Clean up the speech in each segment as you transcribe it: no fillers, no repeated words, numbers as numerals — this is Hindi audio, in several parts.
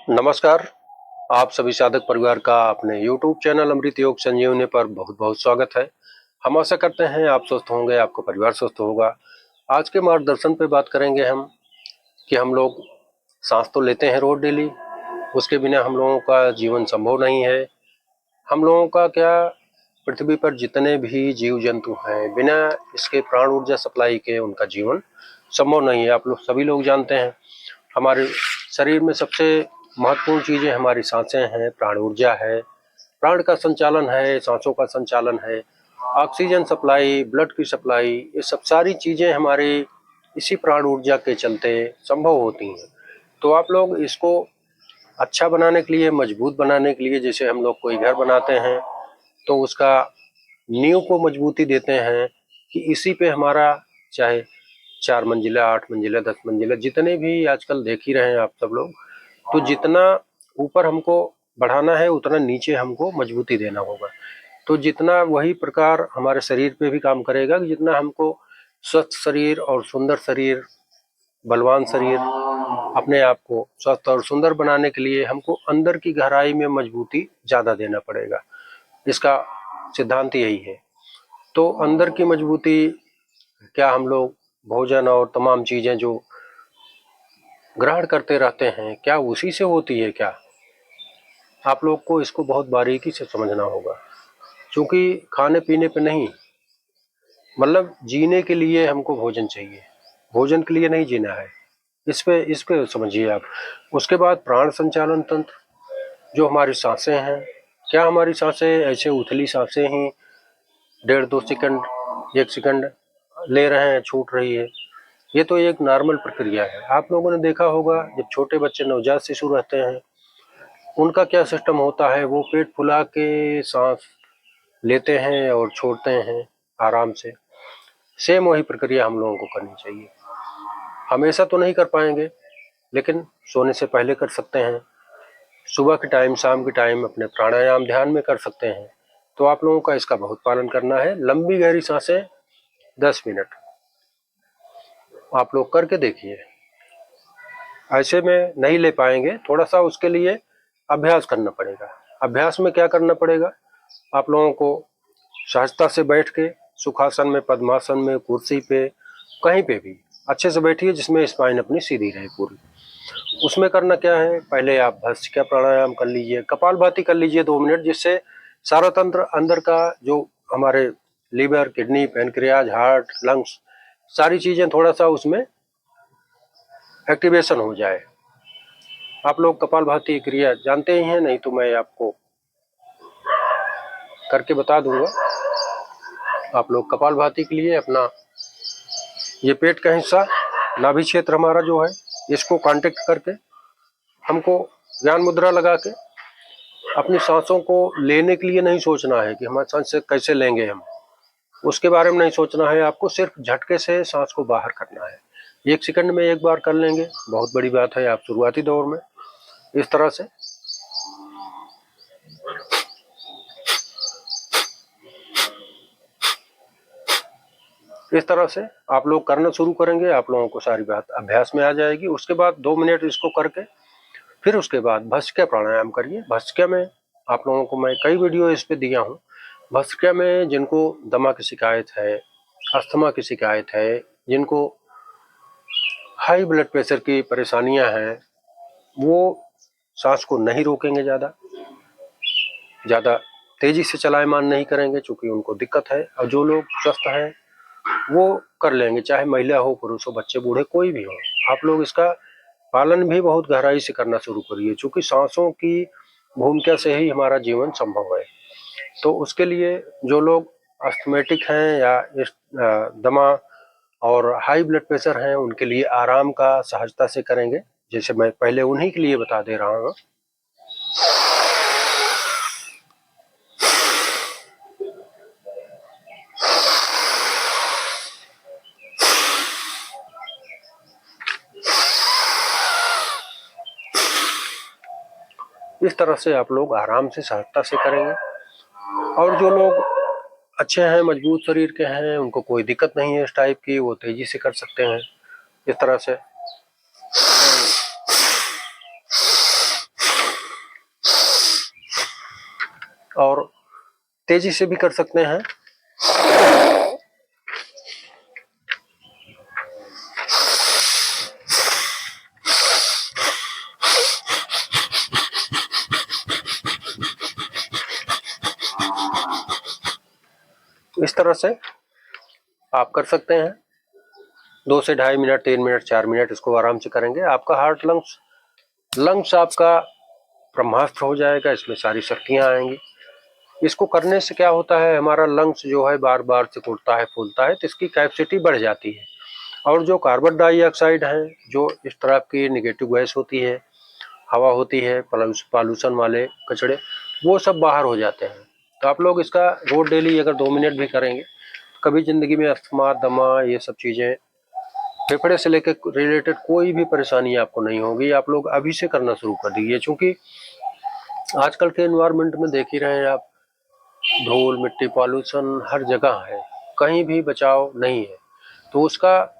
नमस्कार। आप सभी साधक परिवार का अपने YouTube चैनल अमृत योग संजीवनी पर बहुत बहुत स्वागत है। हम आशा करते हैं आप स्वस्थ होंगे, आपका परिवार स्वस्थ होगा। आज के मार्गदर्शन पे बात करेंगे हम कि हम लोग सांस तो लेते हैं रोज डेली, उसके बिना हम लोगों का जीवन संभव नहीं है। हम लोगों का क्या, पृथ्वी पर जितने भी जीव जंतु हैं, बिना इसके प्राण ऊर्जा सप्लाई के उनका जीवन संभव नहीं है। आप लोग सभी लोग जानते हैं हमारे शरीर में सबसे महत्वपूर्ण चीजें हमारी सांसें हैं, प्राण ऊर्जा है, प्राण का संचालन है, सांसों का संचालन है, ऑक्सीजन सप्लाई, ब्लड की सप्लाई, ये सब सारी चीजें हमारी इसी प्राण ऊर्जा के चलते संभव होती हैं। तो आप लोग इसको अच्छा बनाने के लिए, मजबूत बनाने के लिए, जैसे हम लोग कोई घर बनाते हैं तो उसका नींव को मजबूती देते हैं कि इसी पे हमारा चाहे 4 मंजिला, 8 मंजिला, 10 मंजिला, जितने भी आजकल देख ही रहे हैं आप सब लोग, तो जितना ऊपर हमको बढ़ाना है उतना नीचे हमको मजबूती देना होगा। तो जितना वही प्रकार हमारे शरीर पे भी काम करेगा कि जितना हमको स्वस्थ शरीर और सुंदर शरीर, बलवान शरीर, अपने आप को स्वस्थ और सुंदर बनाने के लिए हमको अंदर की गहराई में मजबूती ज्यादा देना पड़ेगा। इसका सिद्धांत यही है। तो अंदर की मजबूती क्या, हम लोग भोजन और तमाम चीजें जो ग्रहण करते रहते हैं, क्या उसी से होती है क्या? आप लोग को इसको बहुत बारीकी से समझना होगा, क्योंकि खाने पीने पे नहीं, मतलब जीने के लिए हमको भोजन चाहिए, भोजन के लिए नहीं जीना है। इस पे समझिए आप। उसके बाद प्राण संचालन तंत्र, जो हमारी सांसें हैं, क्या हमारी सांसें ऐसे उथली सांसें ही 1.5-2 सेकंड, 1 सेकंड ले रहे हैं, छूट रही है? ये तो एक नॉर्मल प्रक्रिया है। आप लोगों ने देखा होगा जब छोटे बच्चे नवजात शिशु रहते हैं, उनका क्या सिस्टम होता है, वो पेट फुला के सांस लेते हैं और छोड़ते हैं आराम से। सेम वही प्रक्रिया हम लोगों को करनी चाहिए। हमेशा तो नहीं कर पाएंगे, लेकिन सोने से पहले कर सकते हैं, सुबह के टाइम, शाम के टाइम अपने प्राणायाम ध्यान में कर सकते हैं। तो आप लोगों का इसका बहुत पालन करना है। लंबी गहरी सांसें 10 मिनट आप लोग करके देखिए। ऐसे में नहीं ले पाएंगे, थोड़ा सा उसके लिए अभ्यास करना पड़ेगा। अभ्यास में क्या करना पड़ेगा, आप लोगों को सहजता से बैठ के सुखासन में, पद्मासन में, कुर्सी पे, कहीं पे भी अच्छे से बैठिए जिसमें स्पाइन अपनी सीधी रहे पूरी। उसमें करना क्या है, पहले आप भस्त्रिका प्राणायाम कर लीजिए, कपालभाति कर लीजिए 2 मिनट, जिससे सारा तंत्र अंदर का, जो हमारे liver, kidney, pancreas, heart, lungs, सारी चीजें थोड़ा सा उसमें एक्टिवेशन हो जाए। आप लोग कपालभाति क्रिया जानते ही हैं, नहीं तो मैं आपको करके बता दूंगा। आप लोग कपालभाति के लिए अपना ये पेट का हिस्सा, नाभि क्षेत्र हमारा जो है, इसको कांटेक्ट करके हमको ज्ञान मुद्रा लगा के अपनी सांसों को लेने के लिए नहीं सोचना है कि हमारी सांस से कैसे लेंगे हम, उसके बारे में नहीं सोचना है। आपको सिर्फ झटके से सांस को बाहर करना है। 1 सेकंड में एक बार कर लेंगे, बहुत बड़ी बात है। आप शुरुआती दौर में इस तरह से आप लोग करना शुरू करेंगे, आप लोगों को सारी बात अभ्यास में आ जाएगी। उसके बाद 2 मिनट इसको करके फिर उसके बाद भस्त्रिका प्राणायाम करिए। भस्त्रिका में आप लोगों को मैं कई वीडियो इस पे दिया हूँ। भस्त्रिका में जिनको दमा की शिकायत है, अस्थमा की शिकायत है, जिनको हाई ब्लड प्रेशर की परेशानियां हैं, वो सांस को नहीं रोकेंगे, ज़्यादा तेजी से चलायमान नहीं करेंगे, चूंकि उनको दिक्कत है। और जो लोग स्वस्थ हैं वो कर लेंगे, चाहे महिला हो, पुरुष हो, बच्चे, बूढ़े, कोई भी हो। आप लोग इसका पालन भी बहुत गहराई से करना शुरू करिए, क्योंकि सांसों की भूमिका से ही हमारा जीवन संभव है। तो उसके लिए जो लोग अस्थमेटिक हैं या दमा और हाई ब्लड प्रेशर हैं, उनके लिए आराम का सहजता से करेंगे, जैसे मैं पहले उन्हीं के लिए बता दे रहा हूँ। इस तरह से आप लोग आराम से, सहजता से करेंगे। और जो लोग अच्छे हैं, मजबूत शरीर के हैं, उनको कोई दिक्कत नहीं है इस टाइप की, वो तेजी से कर सकते हैं इस तरह से। और तेजी से भी कर सकते हैं। इस तरह से आप कर सकते हैं। 2 से 2.5 मिनट, 3 मिनट, 4 मिनट इसको आराम से करेंगे। आपका हार्ट लंग्स आपका ब्रह्मास्त्र हो जाएगा, इसमें सारी शक्तियां आएंगी। इसको करने से क्या होता है, हमारा लंग्स जो है बार बार सिकुड़ता है, फूलता है, तो इसकी कैपेसिटी बढ़ जाती है। और जो कार्बन डाइऑक्साइड है, जो इस तरह की निगेटिव गैस होती है, हवा होती है, पॉल्यूशन वाले कचड़े, वो सब बाहर हो जाते हैं। तो आप लोग इसका रोज डेली अगर 2 मिनट भी करेंगे, कभी जिंदगी में अस्थमा, दमा, ये सब चीजें, फेफड़े से लेकर रिलेटेड कोई भी परेशानी आपको नहीं होगी। आप लोग अभी से करना शुरू कर दीजिए, क्योंकि आजकल के एनवायरनमेंट में देख ही रहे हैं आप, धूल मिट्टी पॉल्यूशन हर जगह है, कहीं भी बचाव नहीं है। तो उसका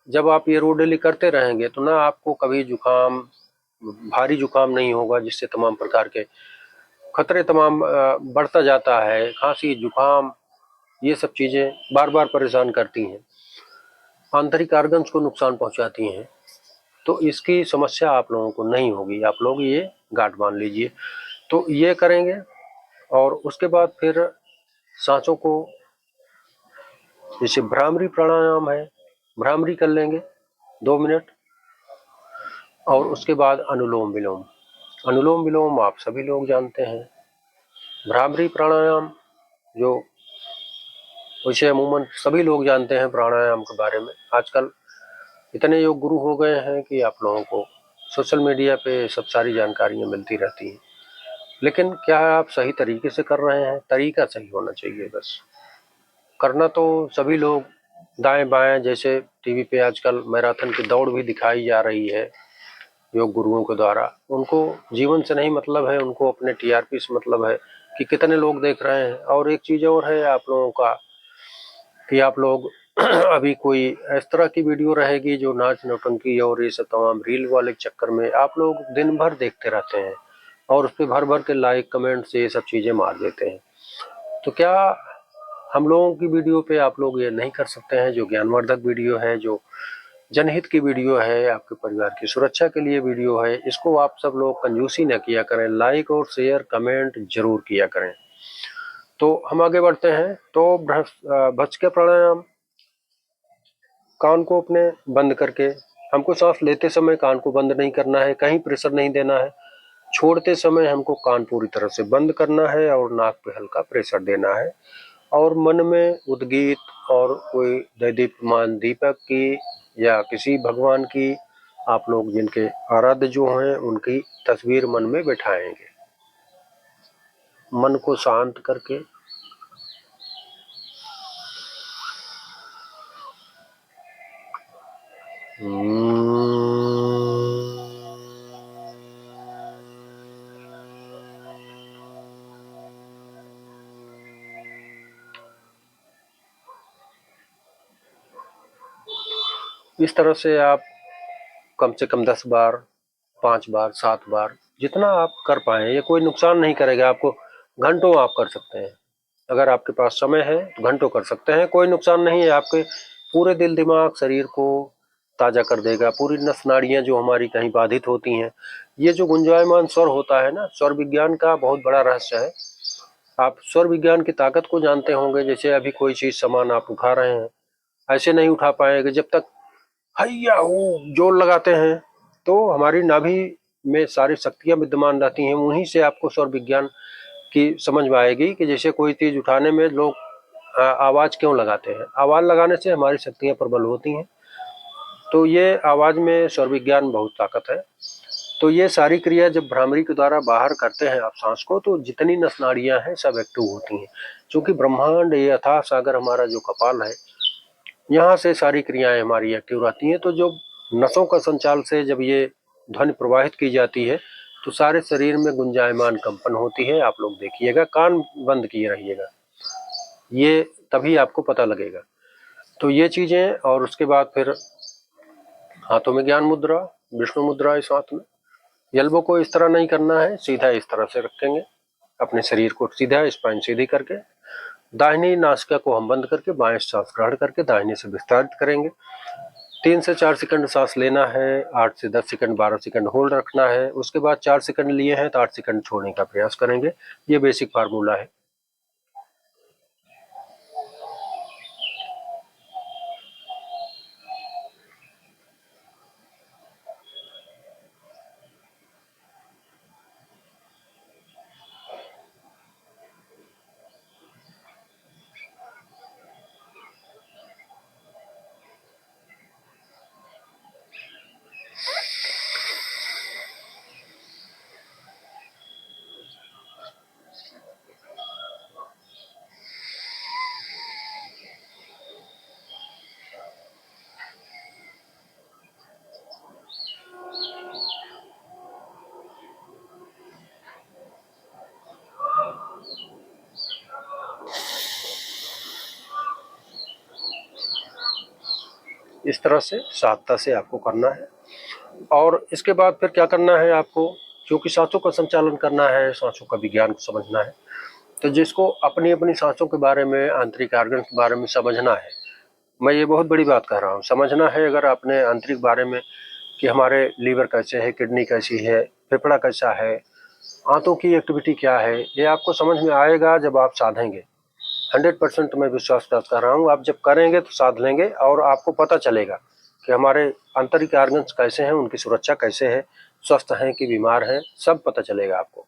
जब आप ये रोज डेली करते रहेंगे तो ना आपको कभी जुकाम, भारी जुकाम नहीं होगा, जिससे तमाम प्रकार के खतरे तमाम बढ़ता जाता है। खांसी, जुकाम, ये सब चीजें बार बार परेशान करती हैं, आंतरिक ऑर्गन्स को नुकसान पहुंचाती हैं। तो इसकी समस्या आप लोगों को नहीं होगी, आप लोग ये गांठ बांध लीजिए। तो ये करेंगे और उसके बाद फिर सांसों को, जैसे भ्रामरी प्राणायाम है, भ्रामरी कर लेंगे 2 मिनट, और उसके बाद अनुलोम विलोम। अनुलोम विलोम आप सभी लोग जानते हैं। भ्रामरी प्राणायाम जो, वैसे अमूमन सभी लोग जानते हैं प्राणायाम के बारे में। आजकल इतने योग गुरु हो गए हैं कि आप लोगों को सोशल मीडिया पे सब सारी जानकारियां मिलती रहती हैं। लेकिन क्या आप सही तरीके से कर रहे हैं? तरीका सही होना चाहिए बस। करना तो सभी लोग दाएं बाएं, जैसे टीवी पे आजकल मैराथन की दौड़ भी दिखाई जा रही है योग गुरुओं के द्वारा। उनको जीवन से नहीं मतलब है, उनको अपने टीआरपी से मतलब है कि कितने लोग देख रहे हैं। और एक चीज और है आप लोगों का, कि आप लोग अभी कोई इस तरह की वीडियो रहेगी जो नाच नौटंकी और ये सब तमाम रील वाले चक्कर में आप लोग दिन भर देखते रहते हैं, और उस पर भर भर के लाइक कमेंट से ये सब चीजें मार देते हैं। तो क्या हम लोगों की वीडियो पे आप लोग ये नहीं कर सकते हैं? जो ज्ञानवर्धक वीडियो है, जो जनहित की वीडियो है, आपके परिवार की सुरक्षा के लिए वीडियो है, इसको आप सब लोग कंजूसी न किया करें, लाइक और शेयर कमेंट जरूर किया करें। तो हम आगे बढ़ते हैं। तो भस्त्रिका प्राणायाम, कान को अपने बंद करके, हमको सांस लेते समय कान को बंद नहीं करना है, कहीं प्रेशर नहीं देना है। छोड़ते समय हमको कान पूरी तरह से बंद करना है और नाक पे हल्का प्रेशर देना है। और मन में उद्गीत और कोई दैदीप्यमान दीपक की या किसी भगवान की, आप लोग जिनके आराध्य जो हैं उनकी तस्वीर मन में बैठाएंगे। मन को शांत करके इस तरह से आप कम से कम 10 बार, 5 बार, 7 बार, जितना आप कर पाए। ये कोई नुकसान नहीं करेगा आपको। घंटों आप कर सकते हैं, अगर आपके पास समय है तो घंटों कर सकते हैं, कोई नुकसान नहीं है। आपके पूरे दिल दिमाग शरीर को ताजा कर देगा। पूरी नस नाड़ियां जो हमारी कहीं बाधित होती हैं, ये जो गुंजायमान स्वर होता है ना, स्वर विज्ञान का बहुत बड़ा रहस्य है। आप स्वर विज्ञान की ताकत को जानते होंगे। जैसे अभी कोई चीज सामान आप उठा रहे हैं, ऐसे नहीं उठा पाएंगे जब तक हैया हो जोर लगाते हैं। तो हमारी नाभि में सारी शक्तियां विद्यमान रहती हैं, वहीं से आपको स्वर विज्ञान की समझ में आएगी कि जैसे कोई चीज उठाने में लोग आवाज क्यों लगाते हैं। आवाज लगाने से हमारी शक्तियां प्रबल होती हैं। तो ये आवाज में स्वर विज्ञान बहुत ताकत है। तो ये सारी क्रिया जब भ्रामरी के द्वारा बाहर करते हैं आप सांस को, तो जितनी नस नाड़ियां हैं सब एक्टिव होती हैं। क्योंकि ब्रह्मांड, ये अथाह सागर हमारा जो कपाल है, यहाँ से सारी क्रियाएं हमारी एक्टिव रहती हैं। तो जो नसों का संचाल से जब ये ध्वनि प्रवाहित की जाती है, तो सारे शरीर में गुंजायमान कंपन होती है। आप लोग देखिएगा, कान बंद किए रहिएगा, ये तभी आपको पता लगेगा। तो ये चीजें, और उसके बाद फिर हाथों में ज्ञान मुद्रा, विष्णु मुद्रा इस हाथ में। एल्बो को इस तरह नहीं करना है, सीधा इस तरह से रखेंगे, अपने शरीर को सीधा, स्पाइन सीधी करके दाहिनी नासिका को हम बंद करके बाएं सांस ग्रहण करके दाहिने से विस्तारित करेंगे। 3 से 4 सेकंड सांस लेना है, 8 से 10 सेकंड 12 सेकंड होल्ड रखना है। उसके बाद 4 सेकंड लिए हैं तो 8 सेकंड छोड़ने का प्रयास करेंगे। ये बेसिक फार्मूला है। इस तरह से सावधानता से आपको करना है। और इसके बाद फिर क्या करना है आपको, क्योंकि सांसों का संचालन करना है, सांसों का विज्ञान को समझना है, तो जिसको अपनी अपनी सांसों के बारे में, आंतरिक ऑर्गन के बारे में समझना है, मैं ये बहुत बड़ी बात कह रहा हूँ, समझना है अगर अपने आंतरिक बारे में कि हमारे लीवर कैसे है, किडनी कैसी है, फेफड़ा कैसा है, आंतों की एक्टिविटी क्या है, ये आपको समझ में आएगा जब आप साधेंगे। 100% मैं विश्वास कर रहा हूँ, आप जब करेंगे तो साध लेंगे और आपको पता चलेगा कि हमारे आंतरिक ऑर्गन्स कैसे हैं, उनकी सुरक्षा कैसे है, स्वस्थ हैं कि बीमार हैं, सब पता चलेगा आपको।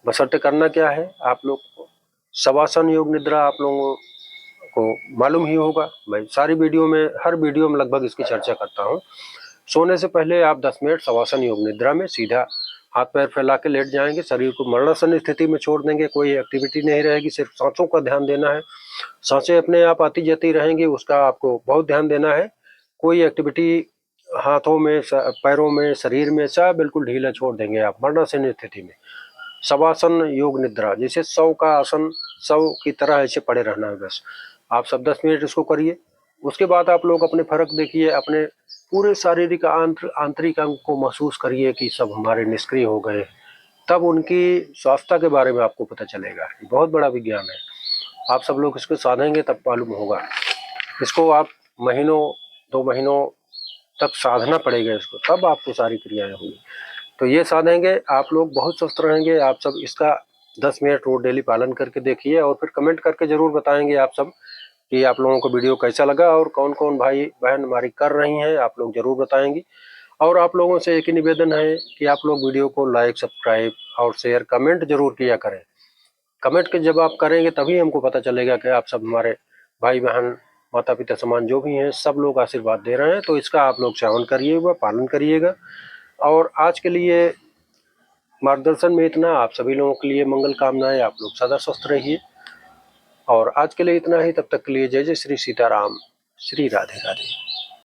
बशर्ते करना क्या है, आप लोग को शवासन योग निद्रा आप लोगों को मालूम ही होगा। मैं सारी वीडियो में, हर वीडियो में लगभग इसकी चर्चा करता हूँ। सोने से पहले आप 10 मिनट शवासन योग निद्रा में सीधा हाथ पैर फैला के लेट जाएंगे, शरीर को मरणासन स्थिति में छोड़ देंगे, कोई एक्टिविटी नहीं रहेगी, सिर्फ सांसों का ध्यान देना है। सांसें अपने आप आती जाती रहेंगी, उसका आपको बहुत ध्यान देना है। कोई एक्टिविटी हाथों में, पैरों में, शरीर में, सब बिल्कुल ढीला छोड़ देंगे आप मरणासन स्थिति में। शवासन योग निद्रा, जैसे 100 का आसन 100 की तरह ऐसे पड़े रहना है बस। आप सब 10 मिनट इसको करिए। उसके बाद आप लोग अपने फर्क देखिए, अपने पूरे शारीरिक आंतरिक अंग को महसूस करिए कि सब हमारे निष्क्रिय हो गए। तब उनकी स्वास्थ्य के बारे में आपको पता चलेगा। बहुत बड़ा विज्ञान है, आप सब लोग इसको साधेंगे तब मालूम होगा। इसको आप महीनों 2 महीनों तक साधना पड़ेगा इसको, तब आपको सारी क्रियाएं होंगी। तो ये साधेंगे आप लोग, बहुत स्वस्थ रहेंगे। आप सब इसका 10 मिनट रोज डेली पालन करके देखिए और फिर कमेंट करके जरूर बताएंगे आप सब कि आप लोगों को वीडियो कैसा लगा और कौन कौन भाई बहन हमारी कर रही हैं, आप लोग जरूर बताएंगी। और आप लोगों से एक ही निवेदन है कि आप लोग वीडियो को लाइक, सब्सक्राइब और शेयर, कमेंट जरूर किया करें। कमेंट के जब आप करेंगे तभी हमको पता चलेगा कि आप सब हमारे भाई बहन, माता पिता समान जो भी हैं, सब लोग आशीर्वाद दे रहे हैं। तो इसका आप लोग सेवन करिएगा, पालन करिएगा। और आज के लिए मार्गदर्शन में इतना। आप सभी लोगों के लिए मंगल कामनाएं। आप लोग सदा स्वस्थ रहिए। और आज के लिए इतना ही, तब तक के लिए जय जय श्री सीताराम, श्री राधे राधे।